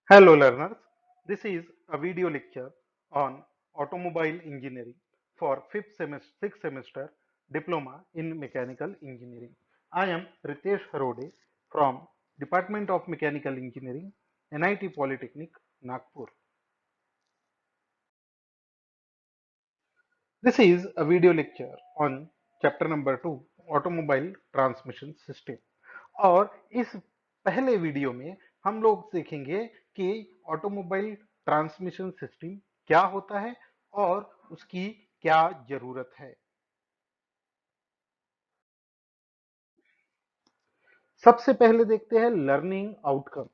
Hello learners, this is a video lecture on automobile engineering for 6th semester diploma in mechanical engineering. I am Ritesh Harode from Department of Mechanical Engineering, NIT Polytechnic, Nagpur. This is a video lecture on chapter number 2 automobile transmission system. और इस पहले video में हम लोग सीखेंगे कि automobile transmission system क्या होता है और उसकी क्या जरूरत है। सबसे पहले देखते हैं learning outcome.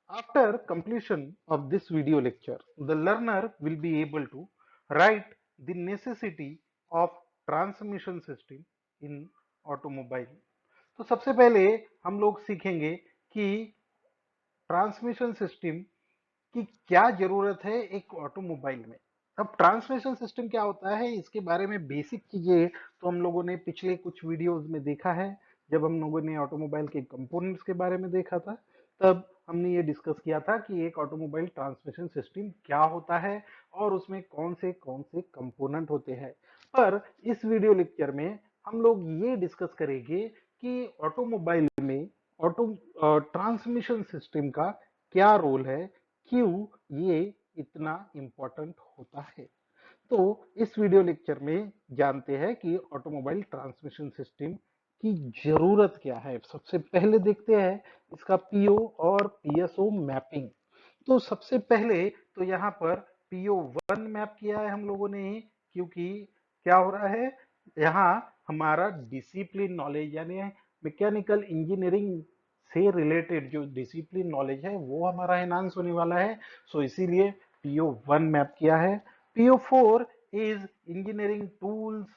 After completion of this video lecture, the learner will be able to write the necessity of transmission system in automobile. तो सबसे पहले हम लोग सीखेंगे कि ट्रांसमिशन सिस्टम की क्या जरूरत है एक ऑटोमोबाइल में। अब ट्रांसमिशन सिस्टम क्या होता है इसके बारे में बेसिक चीजें तो हम लोगों ने पिछले कुछ वीडियोस में देखा है। जब हम लोगों ने ऑटोमोबाइल के कंपोनेंट्स के बारे में देखा था तब हमने ये डिस्कस किया था कि एक ऑटोमोबाइल ट्रांसमिशन सिस्टम क्या होता है और उसमें कौन से कंपोनेंट होते हैं। पर इस वीडियो लेक्चर में हम लोग ये डिस्कस करेंगे कि ऑटोमोबाइल में ऑटो ट्रांसमिशन सिस्टम का क्या रोल है, क्यों ये इतना इम्पोर्टेंट होता है। तो इस वीडियो लेक्चर में जानते हैं कि ऑटोमोबाइल ट्रांसमिशन सिस्टम की जरूरत क्या है। सबसे पहले देखते हैं इसका पीओ और पीएसओ मैपिंग। तो सबसे पहले तो यहाँ पर पीओ 1 मैप किया है हम लोगों ने, क्योंकि क्या हो रहा है यहाँ हमारा डिसिप्लिन नॉलेज यानी मैकेनिकल इंजीनियरिंग से रिलेटेड जो डिसिप्लिन नॉलेज है वो हमारा एनहांस होने वाला है। सो इसीलिए पीओ 1 मैप किया है। PO 4 is engineering tools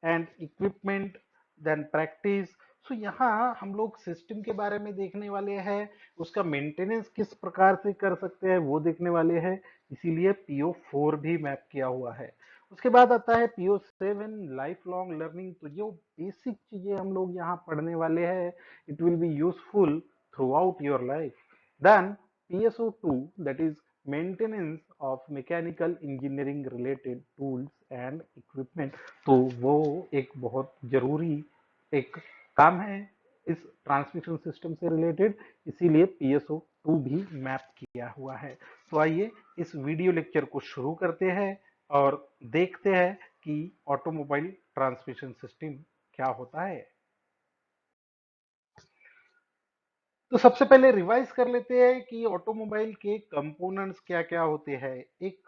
and equipment then practice. So यहाँ हम लोग सिस्टम के बारे में देखने वाले हैं, उसका मेंटेनेंस किस प्रकार से कर सकते हैं वो देखने वाले हैं, इसीलिए पीओ 4 भी मैप किया हुआ है। उसके बाद आता है पीओ 7 लाइफ लॉन्ग लर्निंग। तो जो बेसिक चीजें हम लोग यहाँ पढ़ने वाले हैं it will be useful throughout your life. Then PSO 2 that is maintenance of mechanical engineering related tools and equipment. तो वो एक बहुत जरूरी एक काम है इस ट्रांसमिशन सिस्टम से रिलेटेड, इसीलिए पीएसओ 2 भी मैप किया हुआ है। तो आइए इस वीडियो लेक्चर को शुरू करते हैं और देखते हैं कि ऑटोमोबाइल ट्रांसमिशन सिस्टम क्या होता है। तो सबसे पहले रिवाइज कर लेते हैं कि ऑटोमोबाइल के कंपोनेंट्स क्या क्या होते हैं। एक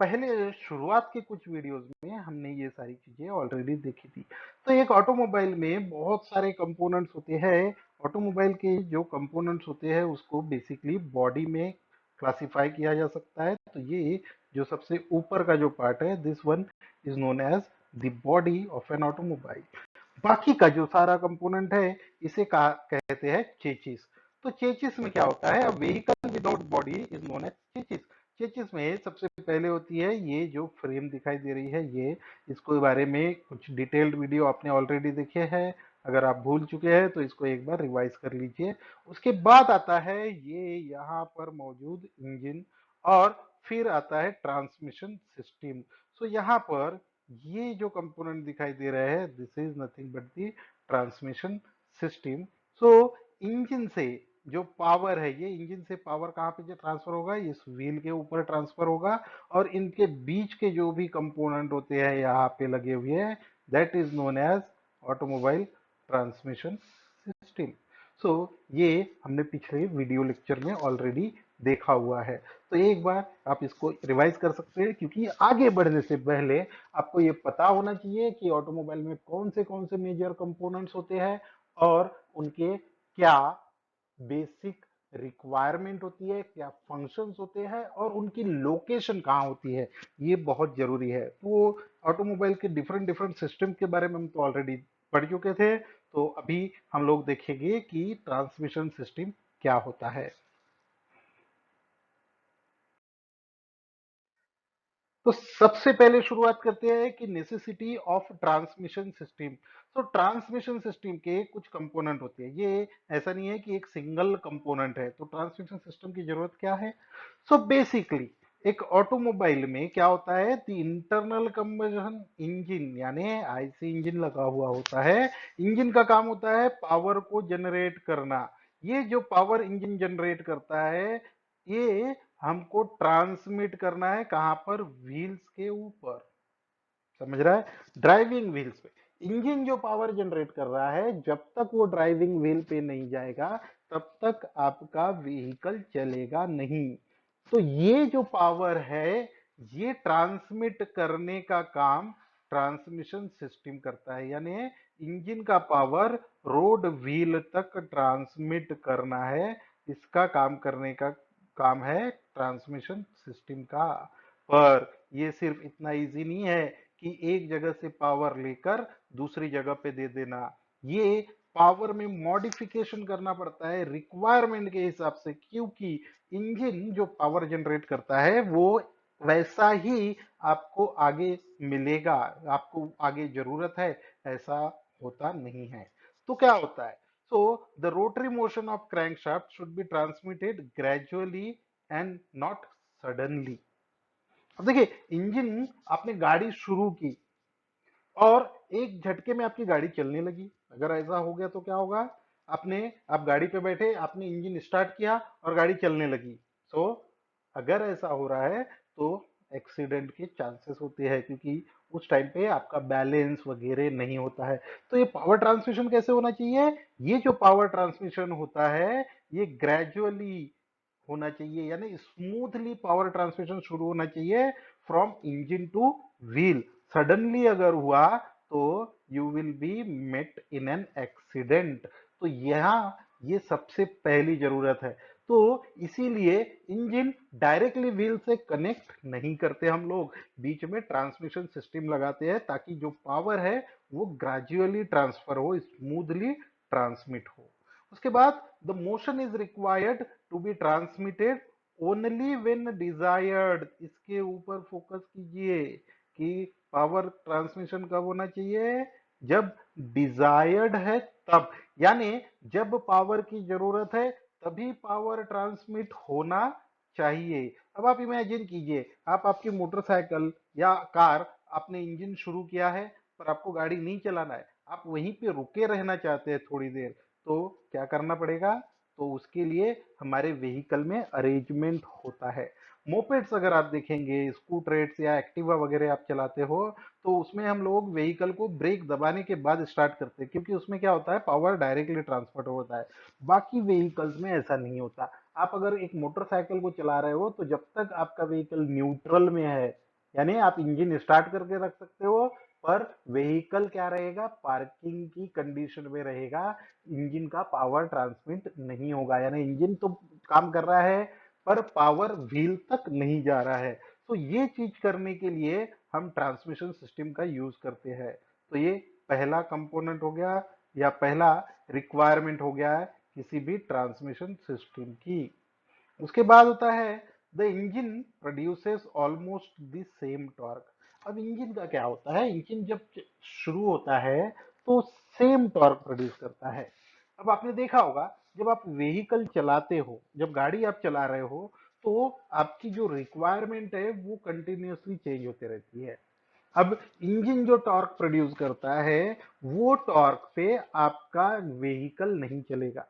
पहले शुरुआत के कुछ वीडियोस में हमने ये सारी चीजें ऑलरेडी देखी थी। तो एक ऑटोमोबाइल में बहुत सारे कंपोनेंट्स होते हैं। ऑटोमोबाइल के जो कंपोनेंट्स होते हैं उसको बेसिकली बॉडी में क्लासिफाई किया जा सकता है। तो ये जो सबसे ऊपर का जो पार्ट है this one is known as the body of an automobile. बाकी का जो सारा कंपोनेंट है इसे कहते हैं चेचिस। तो चेचिस में क्या होता है, vehicle without body is known as chassis. Chassis में सबसे पहले होती है ये जो फ्रेम दिखाई दे रही है, ये इसको बारे में कुछ डिटेल्ड वीडियो आपने ऑलरेडी देखे हैं। अगर आप भूल चुके हैं तो इसको एक बार रिवाइज कर लीजिए। उसके बाद आता है ये यहाँ पर मौजूद इंजन और फिर आता है ट्रांसमिशन सिस्टम। सो यहाँ पर ये जो कंपोनेंट दिखाई दे रहा है this is nothing but the transmission system. So engine से जो पावर है, ये इंजन से पावर कहाँ पे जो ट्रांसफर होगा, इस व्हील के ऊपर ट्रांसफर होगा और इनके बीच के जो भी कंपोनेंट होते हैं यहाँ पे लगे हुए हैं that is known as automobile transmission system. So ये हमने पिछले वीडियो लेक्चर में ऑलरेडी देखा हुआ है। तो एक बार आप इसको रिवाइज कर सकते हैं, क्योंकि आगे बढ़ने से पहले आपको ये पता होना चाहिए कि ऑटोमोबाइल में कौन से मेजर कंपोनेंट्स होते हैं और उनके क्या बेसिक रिक्वायरमेंट होती है, क्या फंक्शंस होते हैं और उनकी लोकेशन कहाँ होती है, ये बहुत जरूरी है। तो ऑटोमोबाइल के डिफरेंट डिफरेंट सिस्टम के बारे में हम तो ऑलरेडी पढ़ चुके थे। तो अभी हम लोग देखेंगे कि ट्रांसमिशन सिस्टम क्या होता है। तो सबसे पहले शुरुआत करते हैं कि नेसेसिटी ऑफ ट्रांसमिशन सिस्टम। तो ट्रांसमिशन सिस्टम के कुछ कंपोनेंट होते हैं, ये ऐसा नहीं है कि एक सिंगल कंपोनेंट है। तो ट्रांसमिशन सिस्टम की जरूरत क्या है? सो बेसिकली एक ऑटोमोबाइल में क्या होता है, द इंटरनल कंबशन इंजन यानी आईसी इंजन लगा हुआ होता है। इंजन का काम होता है पावर को जनरेट करना। ये जो पावर इंजन जनरेट करता है, ये हमको ट्रांसमिट करना है कहां पर? व्हील्स के ऊपर। समझ रहा है? ड्राइविंग व्हील्स पे। इंजन जो पावर जनरेट कर रहा है, जब तक वो ड्राइविंग व्हील पे नहीं जाएगा तब तक आपका व्हीकल चलेगा नहीं। तो ये जो पावर है, ये ट्रांसमिट करने का काम ट्रांसमिशन सिस्टम करता है। यानी इंजन का पावर रोड व्हील तक ट्रांसमिट करना है, इसका काम करने का काम है ट्रांसमिशन सिस्टम का। पर ये सिर्फ इतना इजी नहीं है कि एक जगह से पावर लेकर दूसरी जगह पे दे देना। ये पावर में मॉडिफिकेशन करना पड़ता है रिक्वायरमेंट के हिसाब से, क्योंकि इंजन जो पावर जनरेट करता है वो वैसा ही आपको आगे मिलेगा। आपको आगे जरूरत है ऐसा होता नहीं है। तो क्या होता है? So the rotary motion of crankshaft should be transmitted gradually and not suddenly. अब देखिए, इंजन आपने गाड़ी शुरू की और एक झटके में आपकी गाड़ी चलने लगी। अगर ऐसा हो गया तो क्या होगा? आप गाड़ी पे बैठे, आपने इंजन स्टार्ट किया और गाड़ी चलने लगी। सो अगर ऐसा हो रहा है तो एक्सीडेंट के चांसेस होते हैं, क्योंकि उस टाइम पे आपका बैलेंस वगैरह नहीं होता है। तो ये पावर ट्रांसमिशन कैसे होना चाहिए? ये जो पावर ट्रांसमिशन होता है, ये ग्रेजुअली होना चाहिए, यानी स्मूथली पावर ट्रांसमिशन शुरू होना चाहिए from engine to wheel. Suddenly अगर हुआ तो you will be met in an accident. तो यहाँ ये सबसे पहली जरूरत है। तो इसीलिए इंजन डायरेक्टली व्हील से कनेक्ट नहीं करते हम लोग, बीच में ट्रांसमिशन सिस्टम लगाते हैं ताकि जो पावर है वो ग्रेजुअली ट्रांसफर हो, स्मूथली ट्रांसमिट हो। उसके बाद the motion is required to be transmitted only when desired. इसके ऊपर फोकस कीजिए कि पावर ट्रांसमिशन कब होना चाहिए? जब डिजायर्ड है तब, यानी जब पावर की जरूरत है तभी पावर ट्रांसमिट होना चाहिए। अब आप इमेजिन कीजिए, आप आपकी मोटरसाइकिल या कार, आपने इंजन शुरू किया है पर आपको गाड़ी नहीं चलाना है, आप वहीं पे रुके रहना चाहते हैं थोड़ी देर, तो क्या करना पड़ेगा? तो उसके लिए हमारे व्हीकल में अरेंजमेंट होता है। मोपेड्स अगर आप देखेंगे, स्कूटरेट्स या एक्टिवा वगैरह आप चलाते हो, तो उसमें हम लोग व्हीकल को ब्रेक दबाने के बाद स्टार्ट करते हैं, क्योंकि उसमें क्या होता है, पावर डायरेक्टली ट्रांसफर होता है। बाकी व्हीकल्स में ऐसा नहीं होता। आप अगर एक मोटरसाइकिल को चला रहे हो तो जब तक आपका व्हीकल न्यूट्रल में है, यानी आप इंजन स्टार्ट करके रख सकते हो, पर व्हीकल क्या रहेगा? पार्किंग की कंडीशन में रहेगा। इंजन का पावर ट्रांसमिट नहीं होगा, यानी इंजन तो काम कर रहा है पर पावर व्हील तक नहीं जा रहा है। तो ये चीज करने के लिए हम ट्रांसमिशन सिस्टम का यूज करते हैं। तो ये पहला कंपोनेंट हो गया, या पहला रिक्वायरमेंट हो गया है किसी भी ट्रांसमिशन सिस्टम की। उसके बाद होता है the engine produces almost the same torque. अब इंजन का क्या होता है? इंजन जब शुरू होता है तो सेम टॉर्क प्रोड्यूस करता है। अब आपने देखा होगा, जब आप व्हीकल चलाते हो, जब गाड़ी आप चला रहे हो, तो आपकी जो रिक्वायरमेंट है वो कंटिन्यूअसली चेंज होते रहती है। अब इंजन जो टॉर्क प्रोड्यूस करता है, वो टॉर्क पे आपका व्हीकल नहीं चलेगा।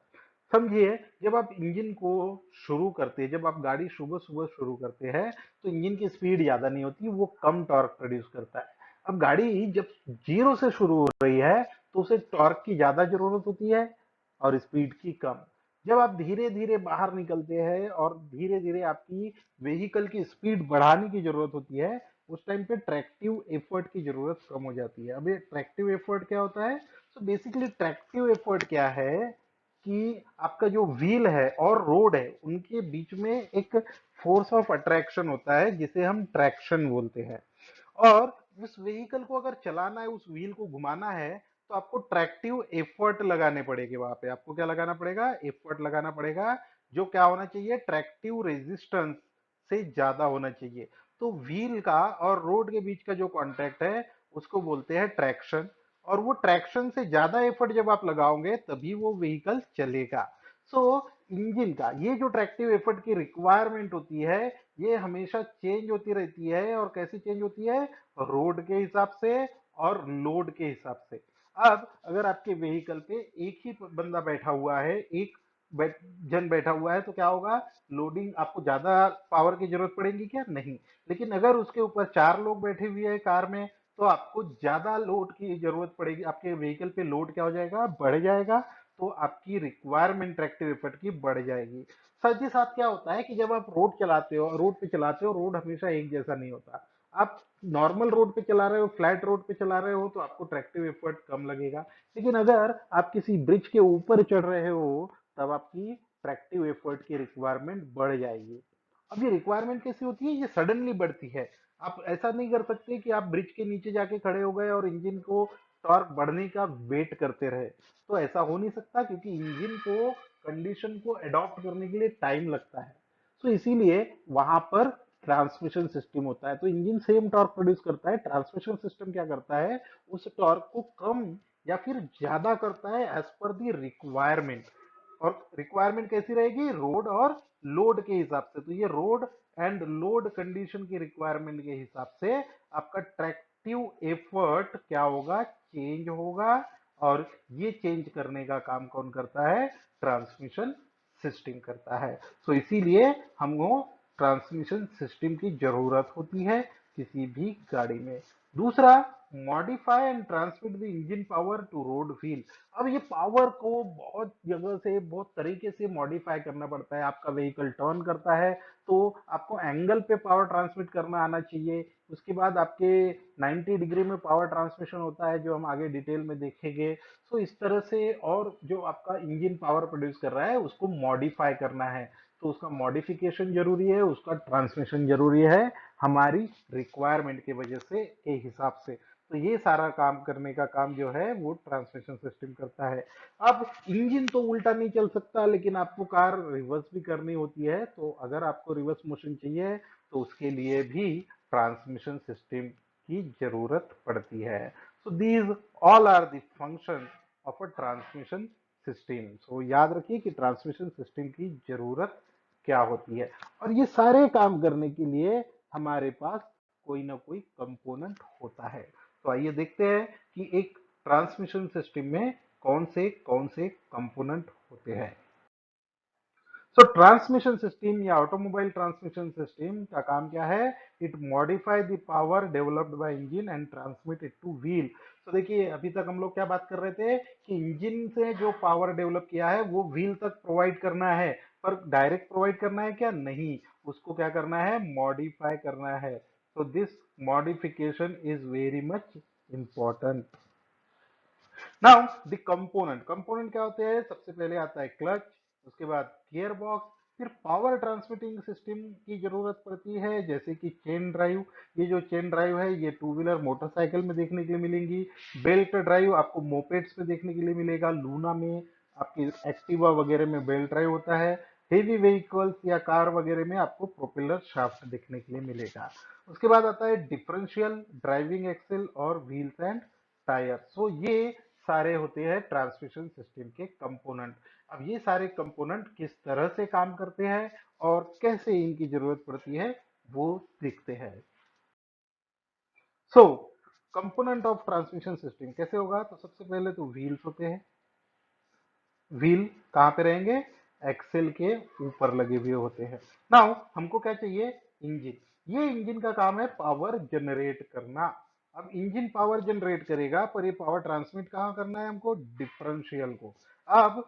समझिए, जब आप इंजन को शुरू करते हैं, जब आप गाड़ी सुबह सुबह शुरू करते हैं, तो इंजन की स्पीड ज्यादा नहीं होती, वो कम टॉर्क प्रोड्यूस करता है। अब गाड़ी जब जीरो से शुरू हो रही है तो उसे टॉर्क की ज्यादा जरूरत होती है और स्पीड की कम। जब आप धीरे धीरे बाहर निकलते हैं और धीरे धीरे आपकी व्हीकल की स्पीड बढ़ाने की जरूरत होती है, उस टाइम पे ट्रैक्टिव एफर्ट की जरूरत कम हो जाती है। अब ये ट्रैक्टिव एफर्ट क्या होता है? तो बेसिकली ट्रैक्टिव एफर्ट क्या है कि आपका जो व्हील है और रोड है, उनके बीच में एक फोर्स ऑफ अट्रैक्शन होता है जिसे हम ट्रैक्शन बोलते हैं। और उस व्हीकल को अगर चलाना है, उस व्हील को घुमाना है, तो आपको ट्रैक्टिव एफर्ट लगाने पड़ेंगे। वहां पे आपको क्या लगाना पड़ेगा? एफर्ट लगाना पड़ेगा, जो क्या होना चाहिए? ट्रैक्टिव रेजिस्टेंस से ज्यादा होना चाहिए। तो व्हील का और रोड के बीच का जो कांटेक्ट है उसको बोलते हैं ट्रैक्शन, और वो ट्रैक्शन से ज्यादा एफर्ट जब आप लगाओगे तभी वो व्हीकल चलेगा। सो इंजन का ये जो ट्रैक्टिव एफर्ट की रिक्वायरमेंट होती है ये हमेशा चेंज होती रहती है, और कैसे चेंज होती है, रोड के हिसाब से और लोड के हिसाब से। अब अगर आपके व्हीकल पे एक ही बंदा बैठा हुआ है, एक जन बैठा हुआ है, तो क्या होगा, लोडिंग आपको ज्यादा पावर की जरूरत पड़ेगी क्या, नहीं। लेकिन अगर उसके ऊपर 4 लोग बैठे हुए हैं कार में, तो आपको ज्यादा लोड की जरूरत पड़ेगी, आपके व्हीकल पे लोड क्या हो जाएगा, बढ़ जाएगा। तो आपकी रिक्वायरमेंट ट्रैक्टिव एफर्ट की बढ़ जाएगी। साथ ही साथ क्या होता है कि जब आप रोड चलाते हो, रोड पे चलाते हो, रोड हमेशा एक जैसा नहीं होता। आप नॉर्मल रोड पे चला रहे हो, फ्लैट रोड पे चला रहे हो, तो आपको ट्रैक्टिव एफर्ट कम लगेगा। लेकिन अगर आप किसी ब्रिज के ऊपर चढ़ रहे हो, तब आपकी ट्रैक्टिव एफर्ट की रिक्वायरमेंट बढ़ जाएगी। अब ये रिक्वायरमेंट कैसी होती है, ये सडनली बढ़ती है। आप ऐसा नहीं कर सकते कि आप ब्रिज के नीचे जाके खड़े हो गए और इंजन को टॉर्क बढ़ने का वेट करते रहे। तो ऐसा हो नहीं सकता, क्योंकि इंजन को कंडीशन को अडॉप्ट करने के लिए टाइम लगता है। तो इसीलिए वहां पर ट्रांसमिशन सिस्टम होता है। तो इंजन सेम टॉर्क प्रोड्यूस करता है, ट्रांसमिशन सिस्टम क्या करता है, उस टॉर्क को कम या फिर ज्यादा करता है एज पर दी रिक्वायरमेंट। और रिक्वायरमेंट कैसी रहेगी, रोड और लोड के हिसाब से। तो ये रोड एंड लोड कंडीशन की रिक्वायरमेंट के हिसाब से आपका ट्रैक्टिव एफर्ट क्या होगा, चेंज होगा। और ये चेंज करने का काम कौन करता है, ट्रांसमिशन सिस्टम करता है। तो इसीलिए हमको ट्रांसमिशन सिस्टम की जरूरत होती है किसी भी गाड़ी में। दूसरा, modify and transmit the engine power to road wheel. अब ये पावर को बहुत जगह से बहुत तरीके से मॉडिफाई करना पड़ता है। आपका व्हीकल टर्न करता है तो आपको एंगल पे पावर ट्रांसमिट करना आना चाहिए। उसके बाद आपके 90 डिग्री में पावर ट्रांसमिशन होता है, जो हम आगे डिटेल में देखेंगे। तो इस तरह से, और जो आपका इंजन पावर प्रोड्यूस कर रहा है उसको मॉडिफाई करना है, तो उसका मॉडिफिकेशन जरूरी है, उसका ट्रांसमिशन जरूरी है, हमारी रिक्वायरमेंट की वजह से के हिसाब से। तो ये सारा काम करने का काम जो है वो ट्रांसमिशन सिस्टम करता है। अब इंजन तो उल्टा नहीं चल सकता, लेकिन आपको कार रिवर्स भी करनी होती है। तो अगर आपको रिवर्स मोशन चाहिए तो उसके लिए भी ट्रांसमिशन सिस्टम की जरूरत पड़ती है। So these all are the function of a transmission system. So याद रखिए कि ट्रांसमिशन सिस्टम की जरूरत क्या होती है, और ये सारे काम करने के लिए हमारे पास कोई ना कोई कंपोनेंट होता है। तो आइए देखते हैं कि एक ट्रांसमिशन सिस्टम में कौन से कंपोनेंट होते हैं। सो ट्रांसमिशन सिस्टम या ऑटोमोबाइल ट्रांसमिशन सिस्टम का काम क्या है, it modify the power developed by engine and transmit it two wheel. तो देखिए, अभी तक हम लोग क्या बात कर रहे थे कि इंजन से जो पावर डेवलप किया है वो व्हील तक प्रोवाइड करना है, पर डायरेक्ट प्रोवाइड करना है क्या, नहीं, उसको क्या करना है, मॉडिफाई करना है। तो this modification is very much important. Now the component, component क्या होते हैं, सबसे पहले आता है क्लच, उसके बाद गियर बॉक्स, फिर पावर ट्रांसमिटिंग सिस्टम की जरूरत पड़ती है, जैसे कि चेन ड्राइव। ये जो चेन ड्राइव है ये टू व्हीलर मोटरसाइकिल में देखने के लिए मिलेंगी। बेल्ट ड्राइव आपको मोपेड्स में देखने के लिए मिलेगा, लूना में, आपकी एक्टिवा वगैरह में बेल्ट ड्राइव होता है। हेवी व्हीकल्स या कार वगैरह में आपको प्रोपेलर शाफ्ट देखने के लिए मिलेगा। उसके बाद आता है डिफरेंशियल ड्राइविंग एक्सेल और व्हील्स एंड टायर। सो ये सारे होते हैं ट्रांसमिशन सिस्टम के कंपोनेंट। अब ये सारे कंपोनेंट किस तरह से काम करते हैं और कैसे इनकी जरूरत पड़ती है वो देखते हैं। सो कंपोनेंट ऑफ ट्रांसमिशन सिस्टम कैसे होगा, तो सबसे पहले तो व्हील्स होते हैं। व्हील कहाँ पे रहेंगे, एक्सेल के ऊपर लगे हुए होते हैं। नाउ हमको क्या चाहिए, इंजन। ये इंजन का काम है पावर जनरेट करना। अब इंजन पावर जनरेट करेगा, पर ये पावर ट्रांसमिट कहाँ करना है हमको, डिफरेंशियल को। अब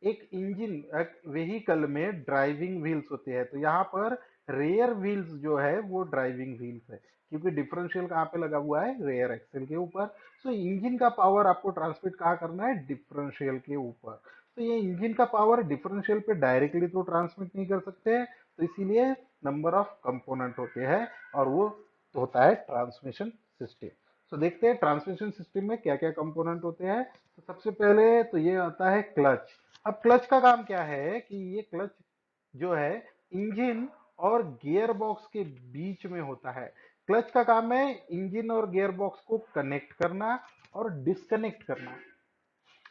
एक इंजन, एक व्हीकल में ड्राइविंग व्हील्स होते हैं, तो यहाँ पर रेयर व्हील्स जो है वो ड्राइविंग व्हील्स है, क्योंकि डिफरेंशियल कहाँ पे लगा हुआ है, रेयर एक्सेल के ऊपर। तो इंजन का पावर आपको ट्रांसमिट कहाँ करना है, डिफरेंशियल के ऊपर। तो ये इंजन का पावर डिफरेंशियल पे डायरेक्टली तो ट्रांसमिट नहीं कर सकते, तो इसीलिए नंबर ऑफ कंपोनेंट होते हैं, और वो होता है ट्रांसमिशन सिस्टम। तो देखते हैं ट्रांसमिशन सिस्टम में क्या क्या कंपोनेंट होते हैं। तो सबसे पहले तो ये आता है क्लच। अब क्लच का काम क्या है कि ये क्लच जो है, इंजन और गियर बॉक्स के बीच में होता है। क्लच का काम है इंजन और गियर बॉक्स को कनेक्ट करना और डिस्कनेक्ट करना।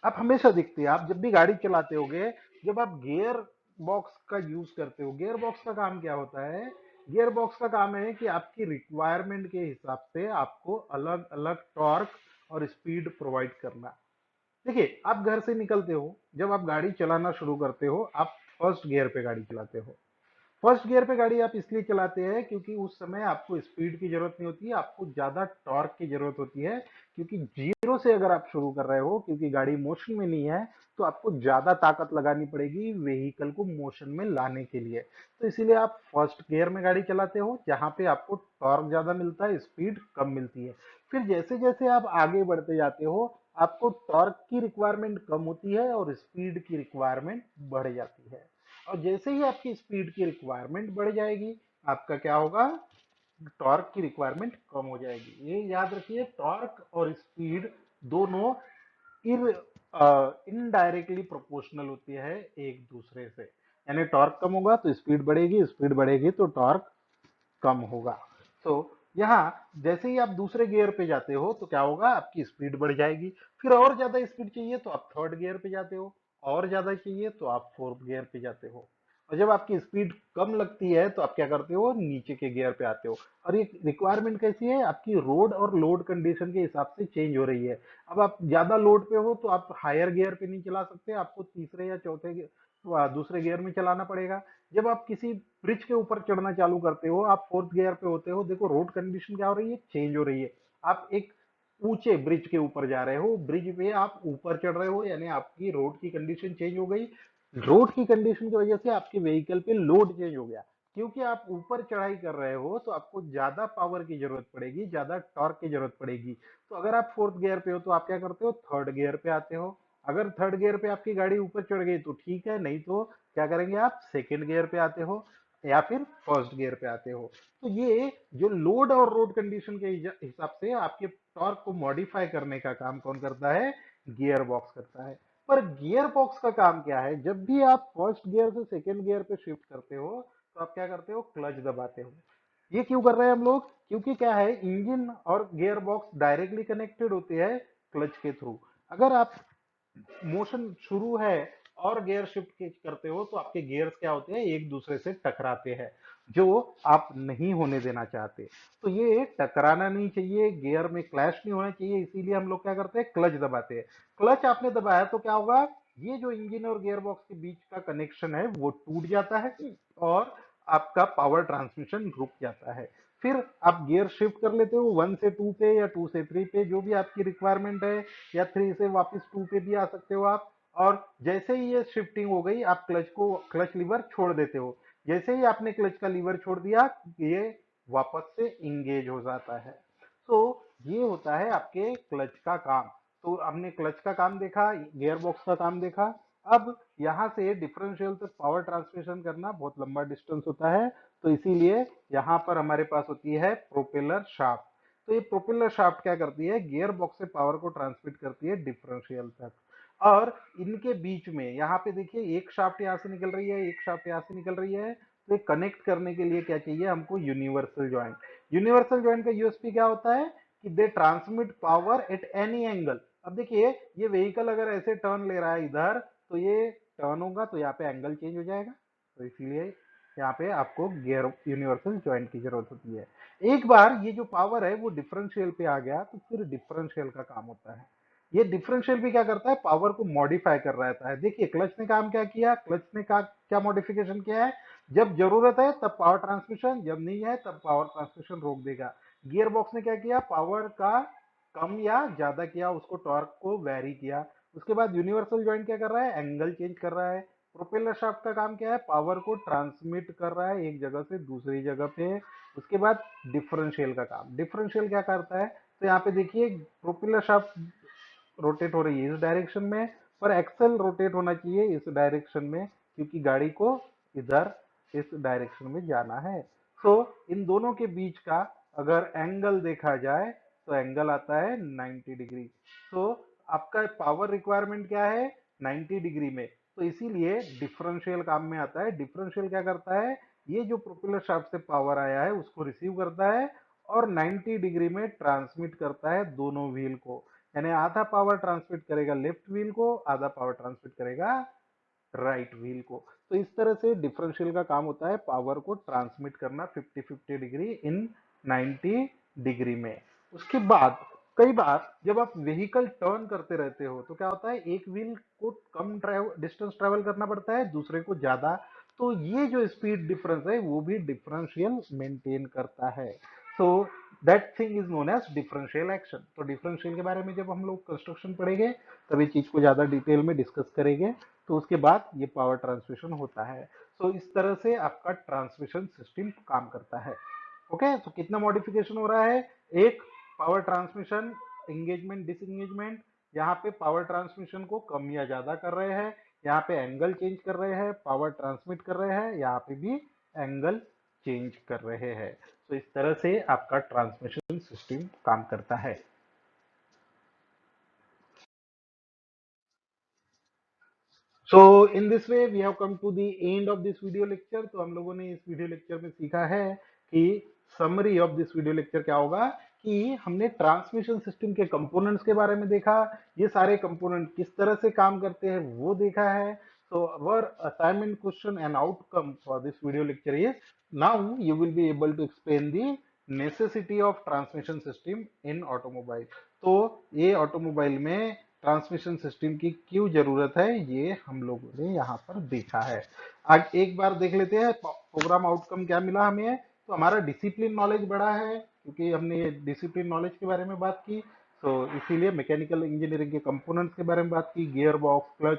आप हमेशा देखते हैं, आप जब भी गाड़ी चलाते होगे, जब आप गियर बॉक्स का यूज करते हो, गियर बॉक्स का काम क्या होता है? गियर बॉक्स का काम है कि आपकी रिक्वायरमेंट के हिसाब से आपको अलग अलग टॉर्क और स्पीड प्रोवाइड करना। देखिए, आप घर से निकलते हो, जब आप गाड़ी चलाना शुरू करते हो, आप फर्स्ट गियर पे गाड़ी चलाते हो। फर्स्ट गियर पे गाड़ी आप इसलिए चलाते हैं क्योंकि उस समय आपको स्पीड की जरूरत नहीं होती है, आपको ज्यादा टॉर्क की जरूरत होती है। क्योंकि जीरो से अगर आप शुरू कर रहे हो, क्योंकि गाड़ी मोशन में नहीं है, तो आपको ज्यादा ताकत लगानी पड़ेगी व्हीकल को मोशन में लाने के लिए। तो इसीलिए आप फर्स्ट गियर में गाड़ी चलाते हो, जहां पे आपको टॉर्क ज्यादा मिलता है, स्पीड कम मिलती है। फिर जैसे जैसे आप आगे बढ़ते जाते हो, आपको टॉर्क की रिक्वायरमेंट कम होती है और स्पीड की रिक्वायरमेंट बढ़ जाती है। और जैसे ही आपकी स्पीड की रिक्वायरमेंट बढ़ जाएगी, आपका क्या होगा? टॉर्क की रिक्वायरमेंट कम हो जाएगी। ये याद रखिए, टॉर्क और स्पीड दोनों इर इनडायरेक्टली प्रोपोर्शनल होती है एक दूसरे से। यानी टॉर्क कम होगा तो स्पीड बढ़ेगी, स्पीड बढ़ेगी तो टॉर्क कम होगा। तो यहाँ जैसे ही आप दूसरे गियर पे जाते हो तो क्या होगा? आपकी स्पीड बढ़ जाएगी। फिर और ज्यादा स्पीड चाहिए तो आप थर्ड गियर पे जाते हो, और ज्यादा चाहिए तो आप फोर्थ गियर पे जाते हो। और जब आपकी स्पीड कम लगती है तो आप क्या करते हो? नीचे के गियर पे आते हो। और ये रिक्वायरमेंट कैसी है? आपकी रोड और लोड कंडीशन के हिसाब से चेंज हो रही है। अब आप ज्यादा लोड पे हो तो आप हायर गियर पे नहीं चला सकते, आपको तीसरे या दूसरे गियर में चलाना पड़ेगा। जब आप किसी ब्रिज के ऊपर चढ़ना चालू करते हो, आप फोर्थ गियर पे होते हो, देखो रोड कंडीशन क्या हो रही है? चेंज हो रही है। आप एक ऊंचे ब्रिज के ऊपर जा रहे हो, ब्रिज पे आप ऊपर चढ़ रहे हो, यानी आपकी रोड की कंडीशन चेंज हो गई। रोड की कंडीशन की वजह से आपके व्हीकल पे लोड चेंज हो गया। क्योंकि आप ऊपर चढ़ाई कर रहे हो तो आपको ज्यादा पावर की जरूरत पड़ेगी, ज्यादा टॉर्क की जरूरत पड़ेगी। तो अगर आप फोर्थ गियर पे हो तो आप क्या करते हो? थर्ड गियर पे आते हो। अगर थर्ड गियर पे आपकी गाड़ी ऊपर चढ़ गई तो ठीक है, नहीं तो क्या करेंगे? आप सेकेंड गियर पे आते हो या फिर फर्स्ट गियर पे आते हो। तो ये जो लोड और रोड कंडीशन के हिसाब से आपके टॉर्क को मॉडिफाई करने का काम कौन करता है? गियर बॉक्स करता है। पर गियर बॉक्स का काम क्या है? जब भी आप फर्स्ट गियर से सेकेंड गियर पे शिफ्ट करते हो तो आप क्या करते हो? क्लच दबाते हो। ये क्यों कर रहे हैं हम लोग? क्योंकि क्या है, इंजन और गियर बॉक्स डायरेक्टली कनेक्टेड होते हैं क्लच के थ्रू। अगर आप मोशन शुरू है और गियर शिफ्ट करते हो तो आपके गियर्स क्या होते हैं? एक दूसरे से टकराते हैं, जो आप नहीं होने देना चाहते। तो ये टकराना नहीं चाहिए, गियर में क्लैश नहीं होना चाहिए, इसीलिए हम लोग क्या करते हैं? क्लच दबाते हैं। क्लच आपने दबाया तो क्या होगा? ये जो इंजन और गियर बॉक्स के बीच का कनेक्शन है वो टूट जाता है और आपका पावर ट्रांसमिशन रुक जाता है। फिर आप गियर शिफ्ट कर लेते हो 1 से 2 पे या 2 से 3 पे, जो भी आपकी रिक्वायरमेंट है, या 3 से वापस 2 पे भी आ सकते हो आप। और जैसे ही ये शिफ्टिंग हो गई, आप क्लच लीवर छोड़ देते हो। जैसे ही आपने क्लच का लीवर छोड़ दिया, ये वापस से इंगेज हो जाता है। तो ये होता है आपके क्लच का काम। तो हमने क्लच का काम देखा, गियर बॉक्स का काम देखा। अब यहाँ से डिफरेंशियल तक पावर ट्रांसमिशन करना बहुत लंबा डिस्टेंस होता है, तो इसीलिए यहाँ पर हमारे पास होती है प्रोपेलर शाफ्ट। तो ये प्रोपेलर शाफ्ट क्या करती है? गियर बॉक्स से पावर को ट्रांसमिट करती है डिफरेंशियल तक। और इनके बीच में यहाँ पे देखिए, एक शाफ्ट यहाँ से निकल रही है, एक शाफ्ट यहाँ से निकल रही है। तो कनेक्ट करने के लिए क्या चाहिए हमको? Universal joint. यूनिवर्सल ज्वाइंट का यूएसपी क्या होता है? कि they transmit power at any angle. अब देखिए, ये व्हीकल अगर ऐसे टर्न ले रहा है इधर, तो ये टर्न होगा तो यहाँ पे एंगल चेंज हो जाएगा। तो इसीलिए यहाँ पे आपको गियर यूनिवर्सल ज्वाइंट की जरूरत होती है। एक बार ये जो पावर है वो डिफरेंशियल पे आ गया तो फिर डिफरेंशियल का काम होता है। ये डिफरेंशियल भी क्या करता है? पावर को मॉडिफाई कर रहता है। देखिए, क्लच ने काम क्या किया? क्लच ने क्या मॉडिफिकेशन किया है? जब जरूरत है तब पावर ट्रांसमिशन, जब नहीं है तब पावर ट्रांसमिशन रोक देगा। गियर बॉक्स ने क्या किया? पावर का कम या ज्यादा किया, उसको टॉर्क को वेरी किया। उसके बाद यूनिवर्सल ज्वाइंट क्या कर रहा है? एंगल चेंज कर रहा है। प्रोपेलर शाफ्ट का काम क्या है? पावर को ट्रांसमिट कर रहा है एक जगह से दूसरी जगह पे। उसके बाद डिफरेंशियल का काम, डिफरेंशियल क्या करता है? तो यहाँ पे देखिए, प्रोपेलर शाफ्ट रोटेट हो रही है इस डायरेक्शन में, पर एक्सल रोटेट होना चाहिए इस डायरेक्शन में, क्योंकि गाड़ी को इधर इस डायरेक्शन में जाना है। तो इन दोनों के बीच का अगर एंगल देखा जाए तो एंगल आता है 90 डिग्री। तो आपका पावर रिक्वायरमेंट क्या है? 90 डिग्री में। तो इसीलिए डिफरेंशियल काम में आता है। डिफरेंशियल क्या करता है, ये जो प्रोपेलर शाफ्ट से पावर आया है उसको रिसीव करता है और 90 डिग्री में ट्रांसमिट करता है दोनों व्हील को, यानी आधा पावर ट्रांसमिट करेगा लेफ्ट व्हील को, आधा पावर ट्रांसमिट करेगा राइट व्हील को। तो इस तरह से डिफरेंशियल का काम होता है पावर को ट्रांसमिट करना 50-50 डिग्री इन 90 डिग्री में। उसके बाद कई बार जब आप व्हीकल टर्न करते रहते हो तो क्या होता है, एक व्हील को कम डिस्टेंस ट्रेवल करना पड़ता है, दूसरे को ज्यादा। तो ये जो स्पीड डिफरेंस है वो भी डिफरेंशियल मेंटेन करता है। So that thing is known as differential action. तो डिफरेंशियल के बारे में जब हम लोग कंस्ट्रक्शन पढ़ेंगे तभी चीज को ज्यादा डिटेल में डिस्कस करेंगे। तो उसके बाद ये पावर ट्रांसमिशन होता है। तो इस तरह से आपका ट्रांसमिशन सिस्टम काम करता है। ओके, तो कितना मॉडिफिकेशन हो रहा है, एक पावर ट्रांसमिशन एंगेजमेंट डिसएंगेजमेंट, यहाँ पे पावर ट्रांसमिशन को कम या ज्यादा कर रहे हैं, यहाँ पे एंगल चेंज कर रहे हैं, पावर ट्रांसमिट कर रहे हैं, यहाँ पे भी एंगल चेंज कर रहे हैं। तो इस तरह से आपका ट्रांसमिशन सिस्टम काम करता है। So in this way we have come to the end of this video lecture। तो हम लोगों ने इस वीडियो लेक्चर में सीखा है कि summary of this video lecture क्या होगा, कि हमने ट्रांसमिशन सिस्टम के कंपोनेंट्स के बारे में देखा, ये सारे कंपोनेंट किस तरह से काम करते हैं वो देखा है। So our assignment question and outcome for this video lecture is, now you will be able to explain the necessity of transmission system in automobile। तो ये ऑटोमोबाइल में ट्रांसमिशन सिस्टम की क्यों जरूरत है ये हम लोगों ने यहाँ पर देखा है। आज एक बार देख लेते हैं प्रोग्राम आउटकम क्या मिला हमें। तो हमारा डिसिप्लिन नॉलेज बढ़ा है क्योंकि हमने ये डिसिप्लिन नॉलेज के बारे में बात की। तो इसीलिए मैकेनिकल इंजीनियरिंग के कंपोनेंट्स के बारे में बात की, gear box, clutch,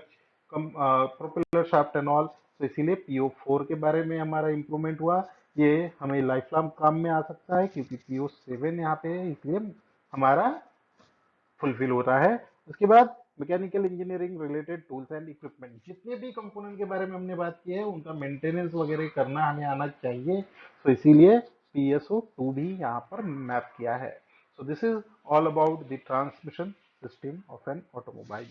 propeller shaft and all. तो इसीलिए PO4 के बारे में हमारा इंप्रूवमेंट हुआ। ये हमें लाइफ लॉन्ग काम में आ सकता है क्योंकि PO7 यहाँ पे है, इसलिए हमारा फुलफिल हो रहा है। उसके बाद mechanical engineering related tools and equipment, जितने भी कंपोनेंट के बारे में हमने बात की है उनका मेंटेनेंस वगैरह करना हमें आना चाहिए। तो इसीलिए PSO2 भी यहाँ पर मैप किया है। So this is all about the transmission system of an automobile.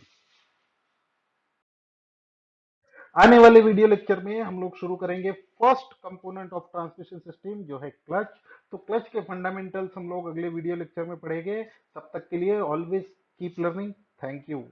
आने वाले वीडियो लेक्चर में हम लोग शुरू करेंगे first component of transmission system जो है क्लच। तो क्लच के फंडामेंटल्स हम लोग अगले वीडियो लेक्चर में पढ़ेंगे। तब तक के लिए always keep learning. Thank you.